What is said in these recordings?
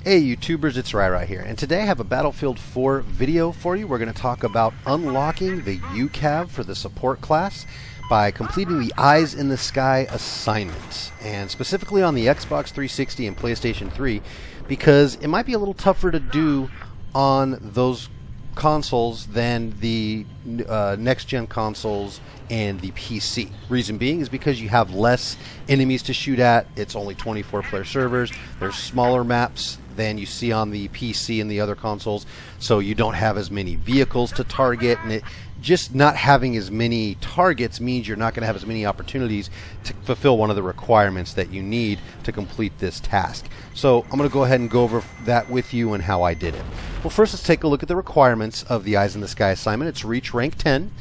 Hey YouTubers, it's Rai here, and today I have a Battlefield 4 video for you. We're going to talk about unlocking the UCAV for the support class by completing the Eyes in the Sky assignment, and specifically on the Xbox 360 and PlayStation 3, because it might be a little tougher to do on those consoles than the next-gen consoles and the PC. Reason being is because you have less enemies to shoot at. It's only 24-player servers. There's smaller maps than you see on the PC and the other consoles, so you don't have as many vehicles to target, and just not having as many targets means you're not going to have as many opportunities to fulfill one of the requirements that you need to complete this task. So I'm going to go ahead and go over that with you and how I did it. Well, first let's take a look at the requirements of the Eyes in the Sky assignment. It's reach rank 10,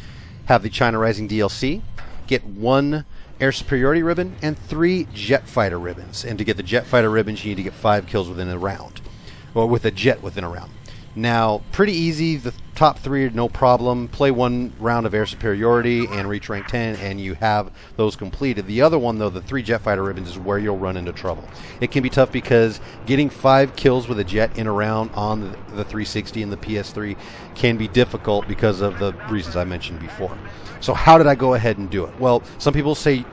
have the China Rising DLC, get 1 Air Superiority ribbon, and 3 Jet Fighter ribbons. And to get the Jet Fighter ribbons, you need to get 5 kills within a round, or with a jet within a round. Now, pretty easy. The top 3 are no problem. Play 1 round of Air Superiority and reach rank 10, and you have those completed. The other one, though, the 3 Jet Fighter ribbons, is where you'll run into trouble. It can be tough because getting 5 kills with a jet in a round on the 360 and the PS3 can be difficult because of the reasons I mentioned before. So how did I go ahead and do it? Well, some people say,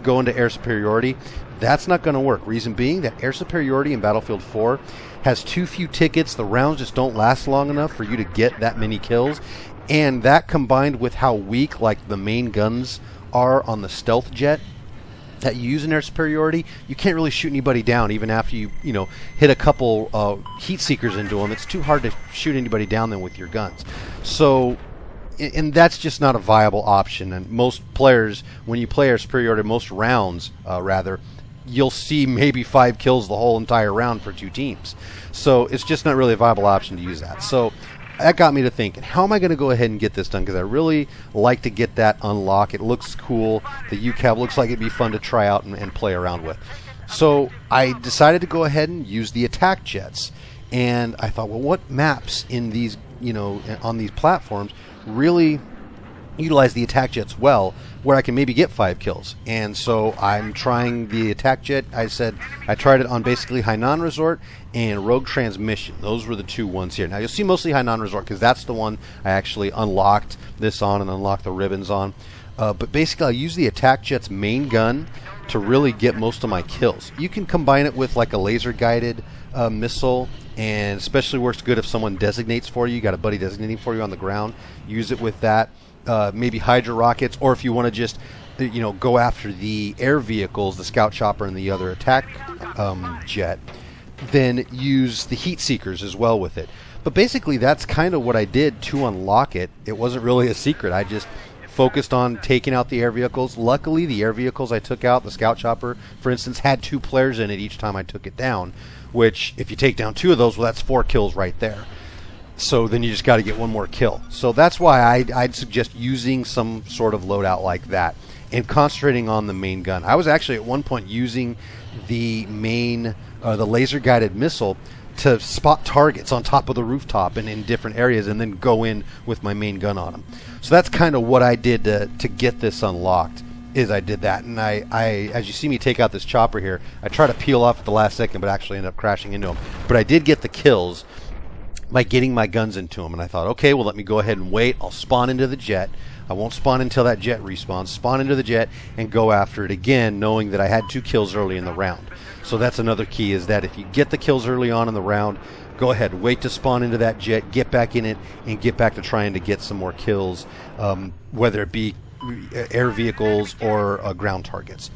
go into Air Superiority. That's not going to work. Reason being that Air Superiority in Battlefield 4 has too few tickets. The rounds just don't last long enough for you to get that many kills. And that, combined with how weak like the main guns are on the stealth jet that you use in Air Superiority, you can't really shoot anybody down even after you hit a couple heat seekers into them. It's too hard to shoot anybody down then with your guns. So, and that's just not a viable option. And most players, when you play Air Superiority, most rounds you'll see maybe 5 kills the whole entire round for 2 teams. So it's just not really a viable option to use that. So that got me to thinking, how am I going to go ahead and get this done? Because I really like to get that unlock. It looks cool. The UCAV looks like it'd be fun to try out and play around with. So I decided to go ahead and use the attack jets. And I thought, well, what maps in these, on these platforms really utilize the attack jets well, where I can maybe get 5 kills? And so I'm trying the attack jet. I tried it on basically Hainan Resort and Rogue Transmission. Those were the 2 ones here. Now you'll see mostly Hainan Resort because that's the one I actually unlocked this on and unlocked the ribbons on. But basically I use the attack jet's main gun to really get most of my kills. You can combine it with like a laser guided missile, and especially works good if someone designates for you. You got a buddy designating for you on the ground. Use it with that. Maybe Hydra rockets, or if you want to just go after the air vehicles, the scout chopper and the other attack jet, then use the heat seekers as well with it. But basically that's kind of what I did to unlock it. It wasn't really a secret. I just focused on taking out the air vehicles. Luckily the air vehicles I took out, the scout chopper for instance, had 2 players in it each time I took it down, which if you take down 2 of those, well, that's 4 kills right there. So then you just got to get 1 more kill. So that's why I'd suggest using some sort of loadout like that and concentrating on the main gun. I was actually at one point using the main, the laser guided missile to spot targets on top of the rooftop and in different areas, and then go in with my main gun on them. So that's kind of what I did to get this unlocked. I did that, and I as you see me take out this chopper here, I try to peel off at the last second, but actually end up crashing into him. But I did get the kills by getting my guns into them, and I thought, okay, well, let me go ahead and wait. I'll spawn into the jet. I won't spawn until that jet respawns. Spawn into the jet and go after it again, knowing that I had 2 kills early in the round. So that's another key, is that if you get the kills early on in the round, go ahead, wait to spawn into that jet, get back in it, and get back to trying to get some more kills, whether it be air vehicles or ground targets.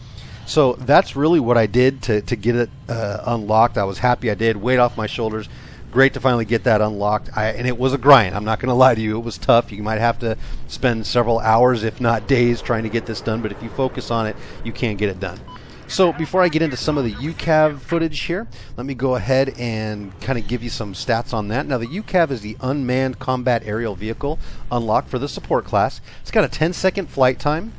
So that's really what I did to get it unlocked. I was happy I did. Weight off my shoulders. Great to finally get that unlocked. And it was a grind. I'm not going to lie to you. It was tough. You might have to spend several hours, if not days, trying to get this done. But if you focus on it, you can get it done. So before I get into some of the UCAV footage here, let me go ahead and kind of give you some stats on that. Now, the UCAV is the Unmanned Combat Aerial Vehicle unlocked for the support class. It's got a 10-second flight time.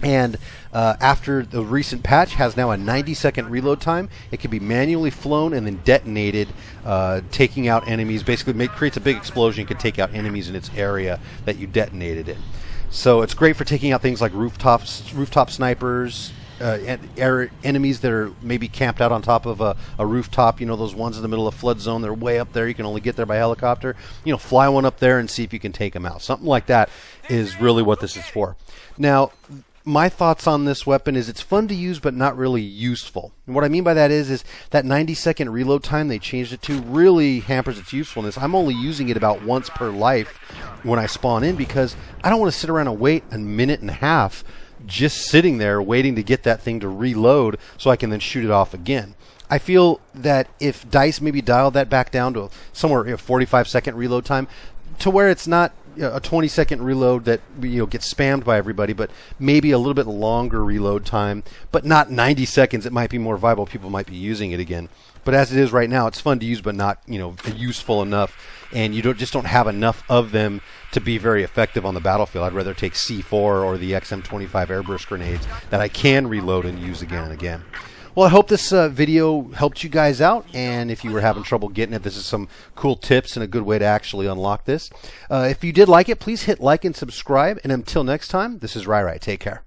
And after the recent patch, has now a 90-second reload time. It can be manually flown and then detonated, taking out enemies. Basically creates a big explosion. It can take out enemies in its area that you detonated in. So it's great for taking out things like rooftop snipers, enemies that are maybe camped out on top of a rooftop. You know, those ones in the middle of flood zone, they're way up there. You can only get there by helicopter. You know, fly one up there and see if you can take them out. Something like that is really what this is for. Now, my thoughts on this weapon is it's fun to use but not really useful. And what I mean by that is that 90-second reload time they changed it to really hampers its usefulness. I'm only using it about once per life when I spawn in because I don't want to sit around and wait a minute and a half just sitting there waiting to get that thing to reload so I can then shoot it off again. I feel that if DICE maybe dialed that back down to somewhere 45-second reload time to where it's not a 20-second reload that gets spammed by everybody, but maybe a little bit longer reload time, but not 90 seconds. It might be more viable. People might be using it again. But as it is right now, it's fun to use, but not useful enough. And you just don't have enough of them to be very effective on the battlefield. I'd rather take C4 or the XM25 airburst grenades that I can reload and use again and again. Well, I hope this video helped you guys out, and if you were having trouble getting it, this is some cool tips and a good way to actually unlock this. If you did like it, please hit like and subscribe, and until next time, this is Rai. Take care.